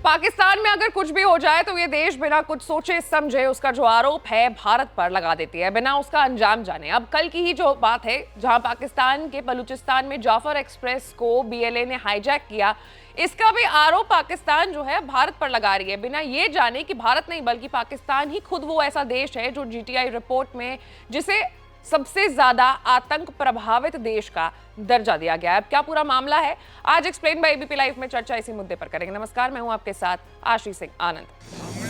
पाकिस्तान में अगर कुछ भी हो जाए तो ये देश बिना कुछ सोचे समझे उसका जो आरोप है भारत पर लगा देती है, बिना उसका अंजाम जाने। अब कल की ही जो बात है, जहां पाकिस्तान के बलूचिस्तान में जाफर एक्सप्रेस को बीएलए ने हाईजैक किया, इसका भी आरोप पाकिस्तान जो है भारत पर लगा रही है, बिना ये जाने कि भारत नहीं बल्कि पाकिस्तान ही खुद वो ऐसा देश है जो जीटीआई रिपोर्ट में जिसे सबसे ज्यादा आतंक प्रभावित देश का दर्जा दिया गया है। अब क्या पूरा मामला है, आज एक्सप्लेन बाय एबीपी लाइव में चर्चा इसी मुद्दे पर करेंगे। नमस्कार, मैं हूं आपके साथ आशी सिंह आनंद।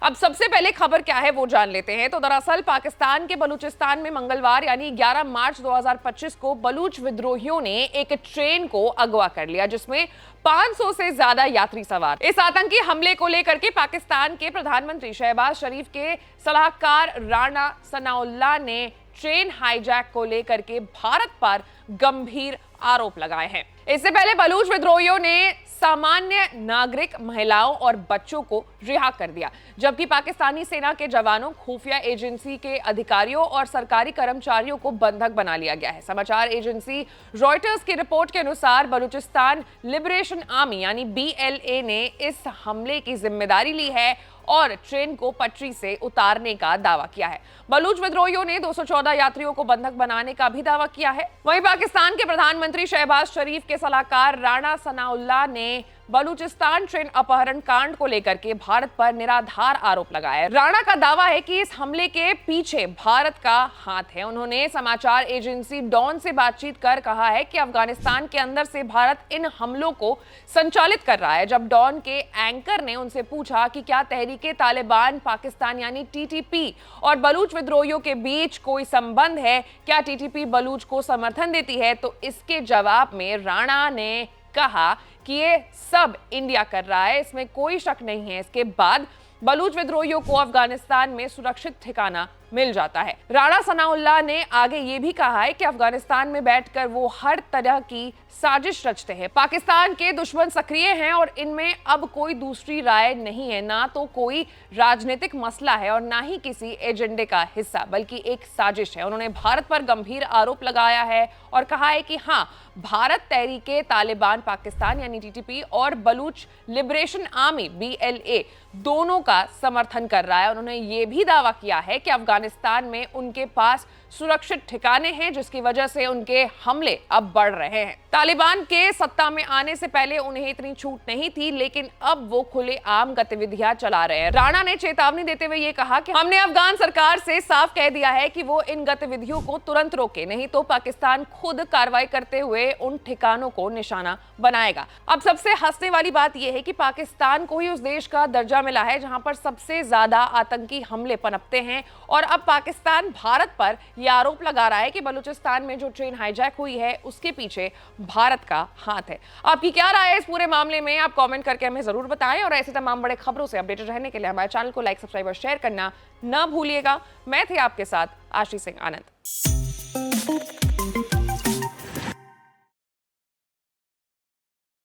अब सबसे पहले खबर क्या है वो जान लेते हैं। तो दरअसल पाकिस्तान के बलूचिस्तान में मंगलवार यानी 11 मार्च 2025 को बलूच विद्रोहियों ने एक ट्रेन को अगवा कर लिया जिसमें 500 से ज्यादा यात्री सवार। इस आतंकी हमले को लेकर के पाकिस्तान के प्रधानमंत्री शहबाज शरीफ के सलाहकार राणा सनाउल्लाह ने ट्रेन हाईजैक को लेकर के भारत पर गंभीर आरोप लगाए हैं। इससे पहले बलूच विद्रोहियों ने सामान्य नागरिक, महिलाओं और बच्चों को रिहा कर दिया, जबकि पाकिस्तानी सेना के जवानों, खुफिया एजेंसी के अधिकारियों और सरकारी कर्मचारियों को बंधक बना लिया गया है। समाचार एजेंसी रॉयटर्स की रिपोर्ट के अनुसार बलूचिस्तान लिबरेशन आर्मी यानी बीएलए ने इस हमले की जिम्मेदारी ली है और ट्रेन को पटरी से उतारने का दावा किया है। बलूच विद्रोहियों ने 214 यात्रियों को बंधक बनाने का भी दावा किया है। वहीं पाकिस्तान के प्रधानमंत्री शहबाज शरीफ के सलाहकार राणा सनाउल्लाह ने बलूचिस्तान ट्रेन अपहरण कांड को लेकर के भारत पर निराधार आरोप लगाया। राणा का दावा है कि इस हमले के पीछे भारत का हाथ है। उन्होंने समाचार एजेंसी डॉन से बातचीत कर कहा है कि अफगानिस्तान के अंदर से भारत इन हमलों को संचालित कर रहा है। जब डॉन के एंकर ने उनसे पूछा कि क्या तहरीके तालिबान पाकिस्तान यानी टीटीपी और बलूच विद्रोहियों के बीच कोई संबंध है, क्या टीटीपी बलूच को समर्थन देती है, तो इसके जवाब में राणा ने कहा कि ये सब इंडिया कर रहा है, इसमें कोई शक नहीं है। इसके बाद बलूच विद्रोहियों को अफगानिस्तान में सुरक्षित ठिकाना मिल जाता है। राणा सनाउल्लाह ने आगे ये भी कहा है कि अफगानिस्तान में बैठकर वो हर तरह की साजिश रचते हैं। पाकिस्तान के दुश्मन सक्रिय हैं और इनमें अब कोई दूसरी राय नहीं है, ना तो कोई राजनीतिक मसला है और ना ही किसी एजेंडे का हिस्सा, बल्कि एक साजिश है। उन्होंने भारत पर गंभीर आरोप लगाया है और कहा है कि हाँ, भारत तहरीके तालिबान पाकिस्तान यानी टीटीपी और बलूच लिबरेशन आर्मी बीएलए दोनों का समर्थन कर रहा है। उन्होंने ये भी दावा किया है कि अफगानिस्तान में उनके पास सुरक्षित ठिकाने हैं, जिसकी वजह से उनके हमले अब बढ़ रहे हैं। तालिबान के सत्ता में आने से पहले उन्हें इतनी छूट नहीं थी, लेकिन अब वो खुलेआम गतिविधियां चला रहे हैं। राणा ने चेतावनी देते हुए ये कहा कि हमने अफगान सरकार से साफ कह दिया है कि वो इन गतिविधियों को तुरंत रोके, नहीं तो पाकिस्तान खुद कार्रवाई करते हुए उन ठिकानों को निशाना बनाएगा। अब सबसे हंसने वाली बात यह है कि पाकिस्तान को ही उस देश का दर्जा मिला है जहां पर सबसे ज्यादा आतंकी हमले पनपते हैं, और अब पाकिस्तान भारत पर यह आरोप लगा रहा है कि बलूचिस्तान में जो ट्रेन हाईजैक हुई है उसके पीछे भारत का हाथ है। आपकी क्या राय है इस पूरे मामले में, आप कमेंट करके हमें जरूर बताएं, और ऐसे तमाम बड़े खबरों से अपडेटेड रहने के लिए हमारे चैनल को लाइक, सब्सक्राइब और शेयर करना ना भूलिएगा। मैं थी आपके साथ आशी सिंह आनंद।